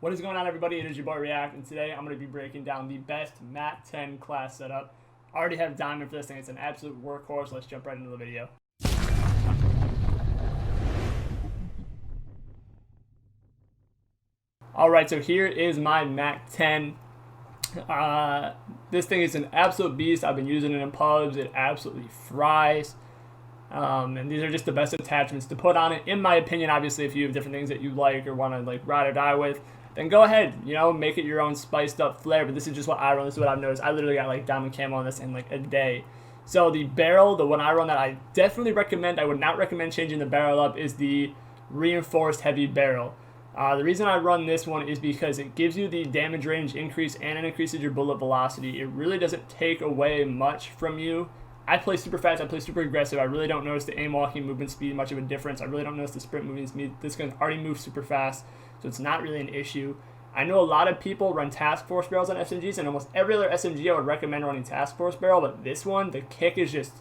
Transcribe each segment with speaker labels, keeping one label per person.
Speaker 1: What is going on, everybody? It is your boy React, and today I'm going to be breaking down the best Mat 10 class setup. I already have Diamond for this thing. It's an absolute workhorse. Let's jump right into the video. Alright, so here is my Mat 10. This thing is an absolute beast. I've been using it in pubs. It absolutely fries. And these are just the best attachments to put on it. In my opinion, obviously, if you have different things that you like or want to like ride or die with, then go ahead, make it your own spiced up flair. But this is just what I run. This is what I've noticed. I literally got like Diamond Camo on this in like a day. So the barrel, the one I run that I definitely recommend, I would not recommend changing the barrel up, is the reinforced heavy barrel. The reason I run this one is because it gives you the damage range increase and it increases your bullet velocity. It really doesn't take away much from you. I play super fast, I play super aggressive. I really don't notice the aim walking movement speed much of a difference. I really don't notice the sprint movement speed. This gun already moves super fast, so it's not really an issue. I know a lot of people run task force barrels on SMGs, and almost every other SMG I would recommend running task force barrel, but this one, the kick is just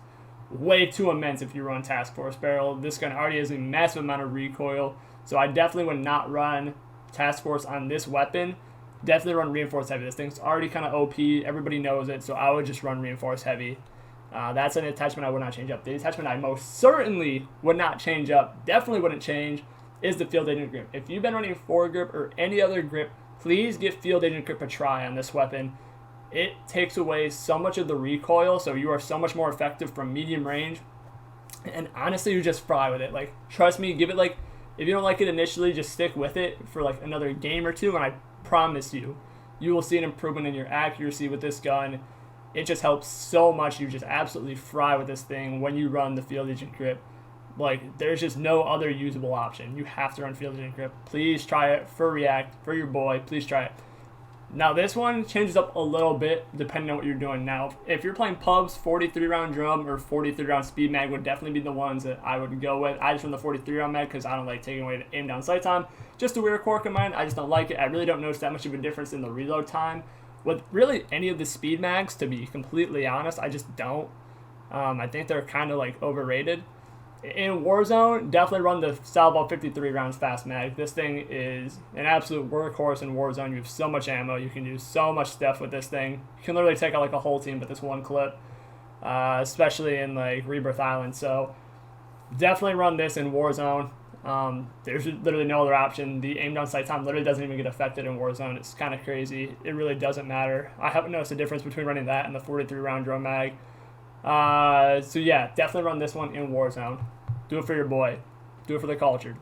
Speaker 1: way too immense if you run task force barrel. This gun already has a massive amount of recoil, so I definitely would not run task force on this weapon. Definitely run reinforced heavy. This thing's already kind of OP. Everybody knows it, so I would just run reinforced heavy. That's an attachment I would not change up. The attachment I most certainly would not change up, definitely wouldn't change, is the field agent grip. If you've been running foregrip or any other grip, please give field agent grip a try on this weapon. It takes away so much of the recoil, so you are so much more effective from medium range. And honestly, you just fry with it. Like, trust me, give it like, if you don't like it initially, just stick with it for like another game or two, and I promise you, you will see an improvement in your accuracy with this gun. It just helps so much. You just absolutely fry with this thing when you run the field agent grip. Like, there's just no other usable option. You have to run field agent grip. Please try it for React, for your boy. Please try it. Now, this one changes up a little bit depending on what you're doing. Now, if you're playing pubs, 43 round drum or 43 round speed mag would definitely be the ones that I would go with. I just run the 43 round mag because I don't like taking away the aim down sight time. Just a weird quirk of mine. I just don't like it. I really don't notice that much of a difference in the reload time with really any of the speed mags, to be completely honest. I just don't. I think they're kind of like overrated. In Warzone, definitely run the Salvo 53 rounds fast mag. This thing is an absolute workhorse in Warzone. You have so much ammo. You can do so much stuff with this thing. You can literally take out like a whole team with this one clip, especially in like Rebirth Island. So definitely run this in Warzone. There's literally no other option. The aim down sight time literally doesn't even get affected in Warzone. It's kind of crazy. It really doesn't matter. I haven't noticed a difference between running that and the 43 round drum mag. So yeah, definitely run this one in Warzone. Do it for your boy. Do it for the culture.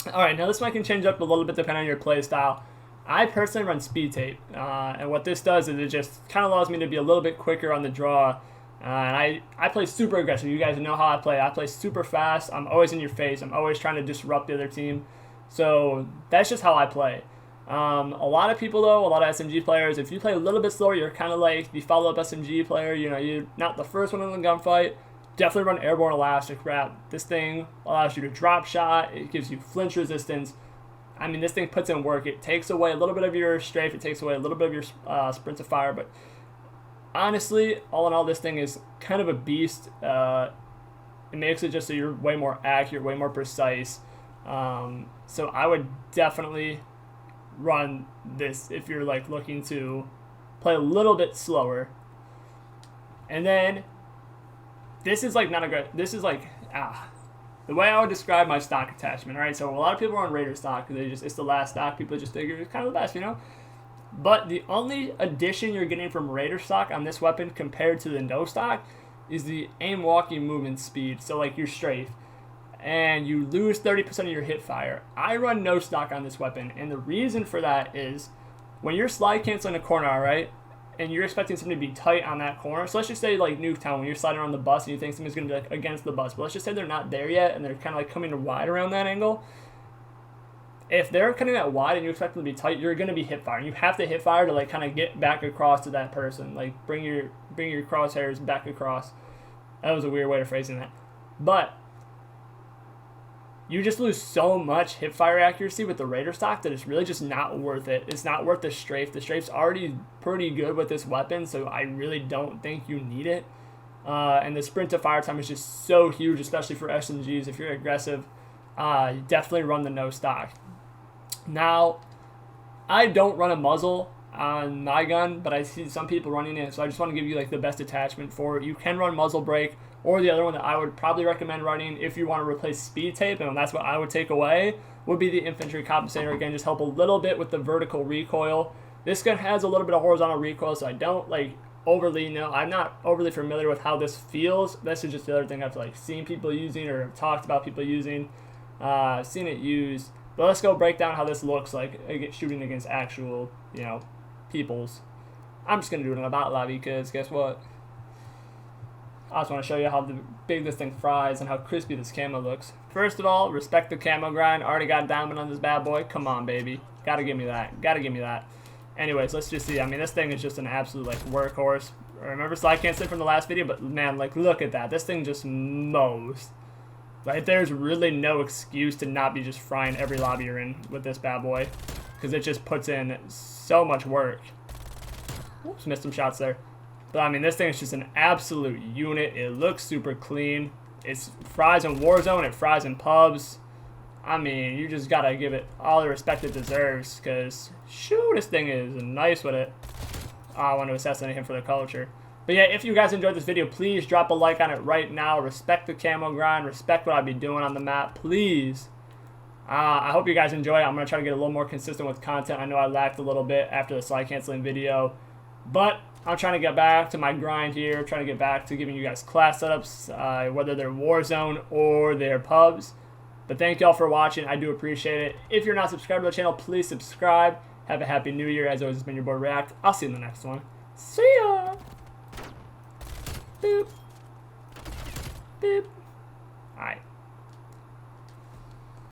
Speaker 1: Alright, now this one can change up a little bit depending on your play style. I personally run speed tape, and what this does is it just kind of allows me to be a little bit quicker on the draw. And I play super aggressive. You guys know how I play. I play super fast. I'm always in your face. I'm always trying to disrupt the other team. So that's just how I play. A lot of people, though, a lot of SMG players, if you play a little bit slower, you're kind of like the follow-up SMG player. You're not the first one in the gunfight. Definitely run airborne elastic wrap. This thing allows you to drop shot. It gives you flinch resistance. I mean, this thing puts in work. It takes away a little bit of your strafe. It takes away a little bit of your sprint to fire. But honestly, all in all, this thing is kind of a beast. It makes it just so you're way more accurate, way more precise. So I would definitely run this if you're like looking to play a little bit slower. And then this is like not a good, this is like the way I would describe my stock attachment. All right, so a lot of people run Raider stock because it's the last stock. People just figure it's kind of the best, but the only addition you're getting from Raider stock on this weapon compared to the no stock is the aim walking movement speed. So like your strafe, and you lose 30% of your hip fire. I run no stock on this weapon, and the reason for that is when you're slide canceling a corner, all right, and you're expecting somebody to be tight on that corner. So let's just say like Nuketown, when you're sliding around the bus and you think somebody's going to be like against the bus, but let's just say they're not there yet and they're kind of like coming wide around that angle. If they're coming that wide and you expect them to be tight, you're going to be hip firing. You have to hip fire to like kind of get back across to that person, like bring your crosshairs back across. That was a weird way of phrasing that, but you just lose so much hip fire accuracy with the Raider stock that it's really just not worth it. It's not worth the strafe. The strafe's already pretty good with this weapon, so I really don't think you need it. And the sprint to fire time is just so huge, especially for SMGs. If you're aggressive, definitely run the no stock. Now, I don't run a muzzle on my gun, but I see some people running it, so I just want to give you like the best attachment for it. You can run muzzle brake, or the other one that I would probably recommend running if you want to replace speed tape, and that's what I would take away, would be the infantry compensator. Again, just help a little bit with the vertical recoil. This gun has a little bit of horizontal recoil, so I don't like overly know. I'm not overly familiar with how this feels. This is just the other thing I've like seen people using or talked about people using, seen it used. But let's go break down how this looks like shooting against actual, you know, peoples. I'm just gonna do it in a bot lobby because guess what? I just want to show you how big this thing fries and how crispy this camo looks. First of all, respect the camo grind. Already got a diamond on this bad boy. Come on, baby. Gotta give me that. Gotta give me that. Anyways, let's just see. I mean, this thing is just an absolute like workhorse. Remember, so I can't sit from the last video, but man, like look at that. This thing just mows. Like there's really no excuse to not be just frying every lobby you're in with this bad boy, because it just puts in so much work. Oops, missed some shots there. But I mean, this thing is just an absolute unit. It looks super clean. It fries in Warzone. It fries in pubs. I mean, you just gotta give it all the respect it deserves, because shoo, this thing is nice with it. Oh, I want to assassinate him for the culture. But yeah, if you guys enjoyed this video, please drop a like on it right now. Respect the camo grind. Respect what I'll be doing on the map, please. I hope you guys enjoy it. I'm going to try to get a little more consistent with content. I know I lacked a little bit after the slide canceling video, but I'm trying to get back to my grind here, trying to get back to giving you guys class setups, whether they're Warzone or they're pubs. But thank y'all for watching. I do appreciate it. If you're not subscribed to the channel, please subscribe. Have a happy new year. As always, it's been your boy React. I'll see you in the next one. See ya! Boop. Boop. Alright.